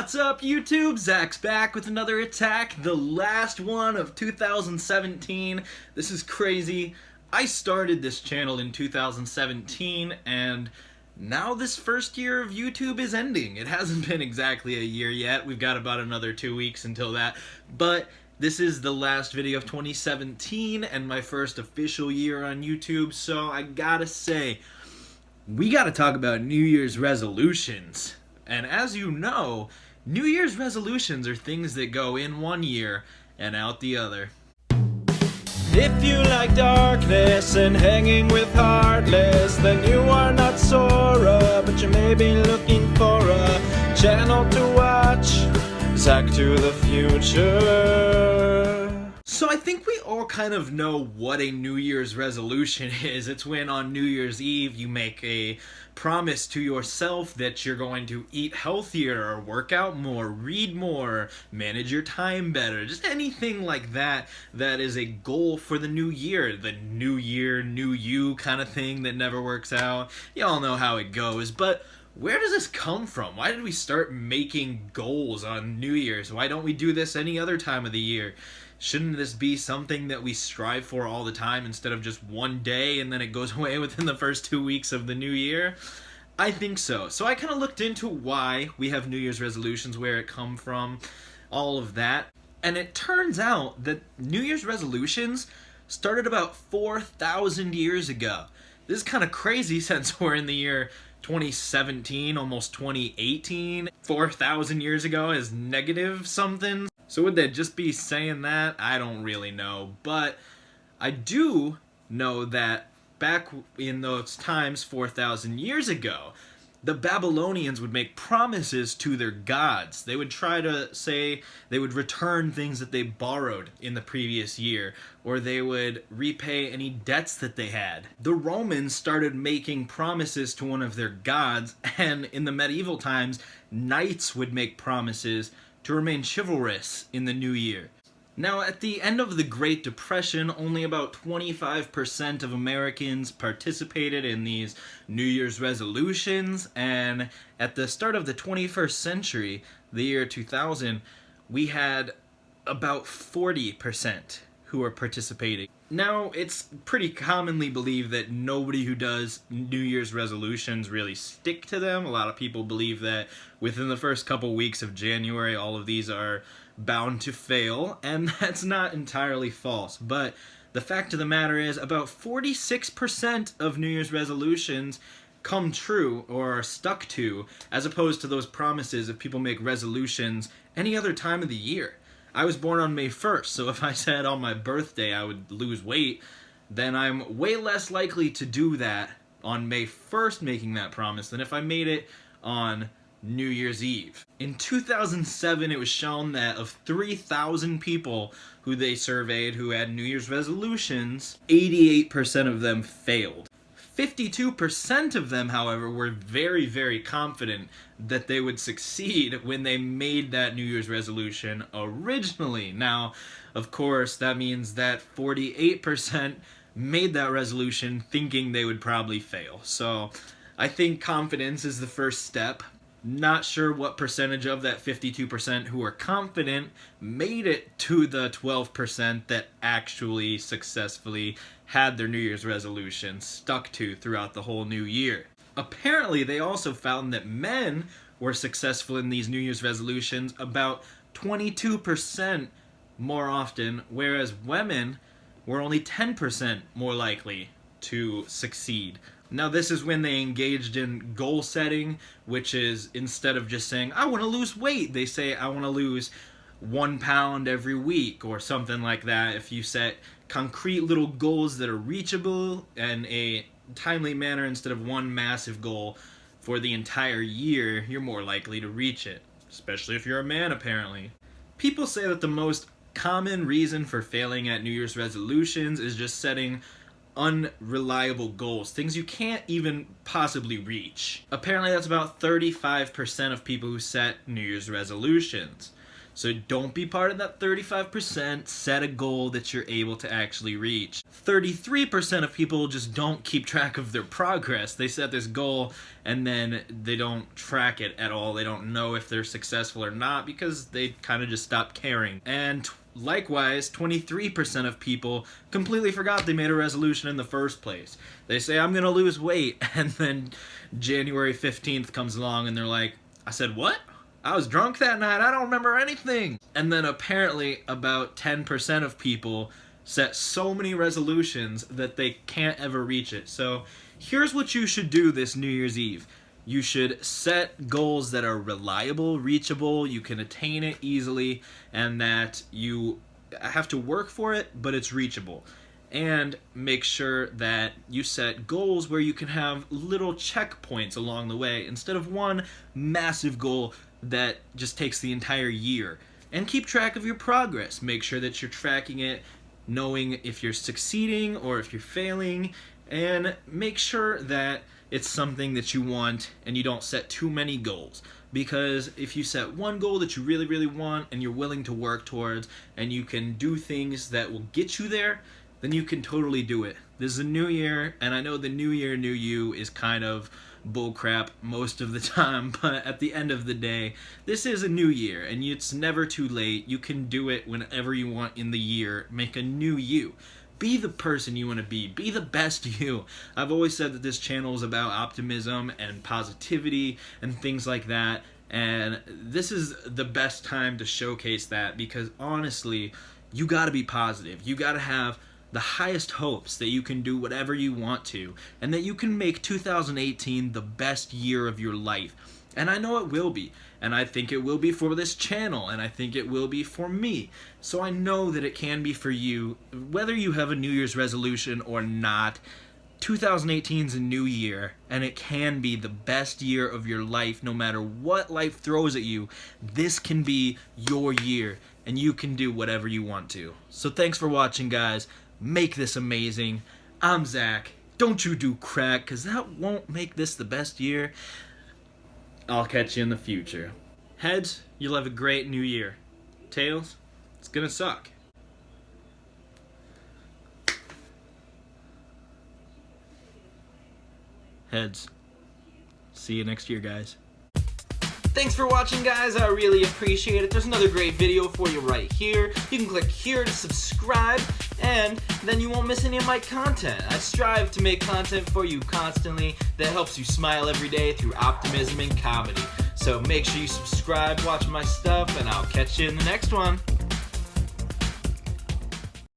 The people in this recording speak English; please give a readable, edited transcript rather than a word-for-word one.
What's up, YouTube? Zach's back with another attack, the last one of 2017. This is crazy. I started this channel in 2017, and now this first year of YouTube is ending. It hasn't been exactly a year yet. We've got about another 2 weeks until that, but this is the last video of 2017 and my first official year on YouTube, so I gotta say, we gotta talk about New Year's resolutions. And as you know, New Year's resolutions are things that go in one year and out the other. If you like darkness and hanging with Heartless, then you are not Sora, but you may be looking for a channel to watch. Zach to the future. So I think we all kind of know what a New Year's resolution is. It's when on New Year's Eve you make a promise to yourself that you're going to eat healthier or work out more, read more, manage your time better, just anything like that that is a goal for the new year. The new year, new you kind of thing that never works out. You all know how it goes, but where does this come from? Why did we start making goals on New Year's? Why don't we do this any other time of the year? Shouldn't this be something that we strive for all the time instead of just one day and then it goes away within the first 2 weeks of the new year? I think so. So I kind of looked into why we have New Year's resolutions, where it come from, all of that. And it turns out that New Year's resolutions started about 4,000 years ago. This is kind of crazy since we're in the year 2017, almost 2018. 4,000 years ago is negative something. So would they just be saying that? I don't really know. But I do know that back in those times, 4,000 years ago, the Babylonians would make promises to their gods. They would try to say they would return things that they borrowed in the previous year, or they would repay any debts that they had. The Romans started making promises to one of their gods, and in the medieval times, knights would make promises to remain chivalrous in the new year. Now, at the end of the Great Depression, only about 25% of Americans participated in these New Year's resolutions, and at the start of the 21st century, the year 2000, we had about 40% who were participating. Now, it's pretty commonly believed that nobody who does New Year's resolutions really stick to them. A lot of people believe that within the first couple weeks of January, all of these are bound to fail, and that's not entirely false. But the fact of the matter is, about 46% of New Year's resolutions come true or are stuck to, as opposed to those promises if people make resolutions any other time of the year. I was born on May 1st, so if I said on my birthday I would lose weight, then I'm way less likely to do that on May 1st making that promise than if I made it on New Year's Eve. In 2007, it was shown that of 3,000 people who they surveyed who had New Year's resolutions, 88% of them failed. 52% of them, however, were very, very confident that they would succeed when they made that New Year's resolution originally. Now, of course, that means that 48% made that resolution thinking they would probably fail. So, I think confidence is the first step. Not sure what percentage of that 52% who were confident made it to the 12% that actually successfully had their New Year's resolution stuck to throughout the whole new year. Apparently, they also found that men were successful in these New Year's resolutions about 22% more often, whereas women were only 10% more likely to succeed. Now, this is when they engaged in goal setting, which is instead of just saying, I want to lose weight, they say, I want to lose 1 pound every week or something like that. If you set concrete little goals that are reachable in a timely manner instead of one massive goal for the entire year, you're more likely to reach it, especially if you're a man, apparently. People say that the most common reason for failing at New Year's resolutions is just setting unreliable goals, things you can't even possibly reach. Apparently that's about 35% of people who set New Year's resolutions. So don't be part of that 35%. Set a goal that you're able to actually reach. 33% of people just don't keep track of their progress. They set this goal and then they don't track it at all. They don't know if they're successful or not because they kind of just stopped caring. And likewise, 23% of people completely forgot they made a resolution in the first place. They say, I'm gonna lose weight, and then January 15th comes along and they're like, I said what? I was drunk that night, I don't remember anything. And then apparently about 10% of people set so many resolutions that they can't ever reach it. So here's what you should do this New Year's Eve. You should set goals that are reliable, reachable, you can attain it easily, and that you have to work for it, but it's reachable. And make sure that you set goals where you can have little checkpoints along the way instead of one massive goal that just takes the entire year. And keep track of your progress. Make sure that you're tracking it, knowing if you're succeeding or if you're failing, and make sure that it's something that you want and you don't set too many goals. Because if you set one goal that you really, really want and you're willing to work towards and you can do things that will get you there, then you can totally do it. This is a new year, and I know the new year, new you is kind of bullcrap most of the time, but at the end of the day, this is a new year, and it's never too late. You can do it whenever you want in the year. Make a new you. Be the person you want to be. Be the best you. I've always said that this channel is about optimism and positivity and things like that, and this is the best time to showcase that because honestly, you gotta be positive. You gotta have the highest hopes that you can do whatever you want to, and that you can make 2018 the best year of your life. And I know it will be, and I think it will be for this channel, and I think it will be for me. So I know that it can be for you, whether you have a New Year's resolution or not. 2018 is a new year, and it can be the best year of your life no matter what life throws at you. This can be your year, and you can do whatever you want to. So thanks for watching, guys. Make this amazing. I'm Zach. Don't you do crack, because that won't make this the best year. I'll catch you in the future. Heads, you'll have a great new year. Tails, it's gonna suck. Heads, see you next year, guys. Thanks for watching, guys. I really appreciate it. There's another great video for you right here. You can click here to subscribe, and then you won't miss any of my content. I strive to make content for you constantly that helps you smile every day through optimism and comedy. So make sure you subscribe, watch my stuff, and I'll catch you in the next one.